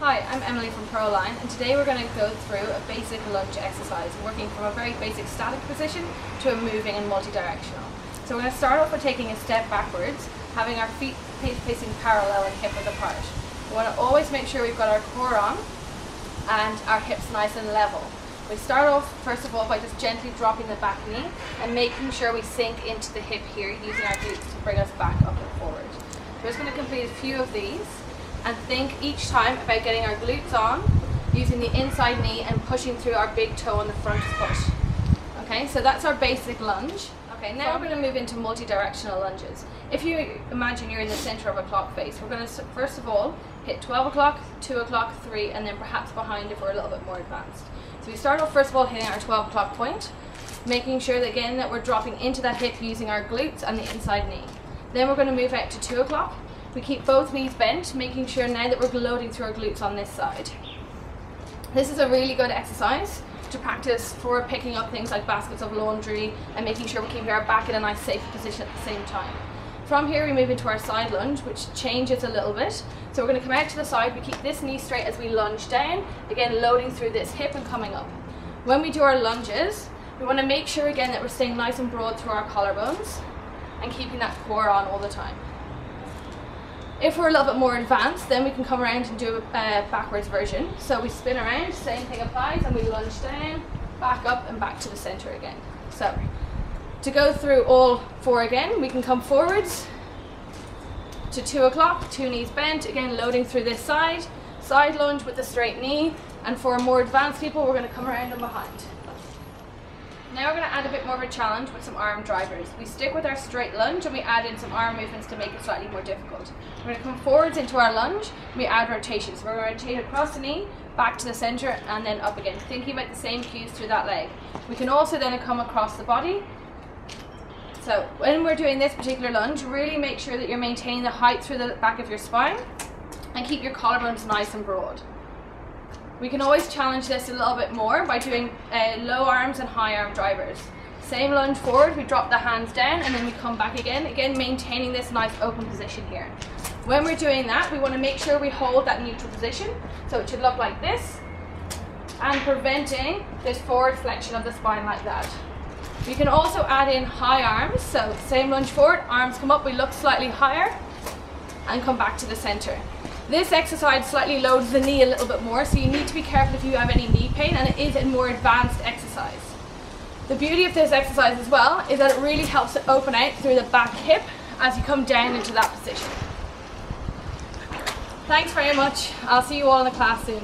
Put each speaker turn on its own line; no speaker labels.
Hi, I'm Emily from Pro-Align, and today we're going to go through a basic lunge exercise, working from a very basic static position to a moving and multi-directional. So we're going to start off by taking a step backwards, having our feet facing parallel and hip width apart. We want to always make sure we've got our core on and our hips nice and level. We start off first of all by just gently dropping the back knee and making sure we sink into the hip here using our glutes to bring us back up and forward. We're just going to complete a few of these and think each time about getting our glutes on, using the inside knee and pushing through our big toe on the front foot. Okay, so that's our basic lunge. Okay, now we're going to move into multi-directional lunges. If you imagine you're in the center of a clock face, we're going to first of all hit 12 o'clock, 2 o'clock, 3, and then perhaps behind if we're a little bit more advanced. So we start off first of all hitting our 12 o'clock point, making sure that again that we're dropping into that hip using our glutes and the inside knee. Then we're going to move out to 2 o'clock. We keep both knees bent, making sure now that we're loading through our glutes on this side. This is a really good exercise to practice for picking up things like baskets of laundry and making sure we're keeping our back in a nice safe position at the same time. From here we move into our side lunge, which changes a little bit. So we're going to come out to the side, we keep this knee straight as we lunge down, again loading through this hip and coming up. When we do our lunges, we want to make sure again that we're staying nice and broad through our collarbones and keeping that core on all the time. If we're a little bit more advanced, then we can come around and do a backwards version. So we spin around, same thing applies, and we lunge down, back up and back to the center again. So to go through all four again, we can come forwards to 2 o'clock, 2 knees bent, again loading through this side, side lunge with the straight knee, and for more advanced people we're going to come around and behind. Now we're going to add a bit more of a challenge with some arm drivers. We stick with our straight lunge and we add in some arm movements to make it slightly more difficult. We're going to come forwards into our lunge and we add rotations. We're going to rotate across the knee, back to the center and then up again, thinking about the same cues through that leg. We can also then come across the body. So when we're doing this particular lunge, really make sure that you're maintaining the height through the back of your spine and keep your collarbones nice and broad. We can always challenge this a little bit more by doing low arms and high arm drivers. Same lunge forward, we drop the hands down and then we come back again maintaining this nice open position here. When we're doing that, we want to make sure we hold that neutral position, so it should look like this, and preventing this forward flexion of the spine like that. We can also add in high arms, so same lunge forward, arms come up, we look slightly higher, and come back to the center. This exercise slightly loads the knee a little bit more, so you need to be careful if you have any knee pain, and it is a more advanced exercise. The beauty of this exercise as well is that it really helps to open out through the back hip as you come down into that position. Thanks very much. I'll see you all in the class soon.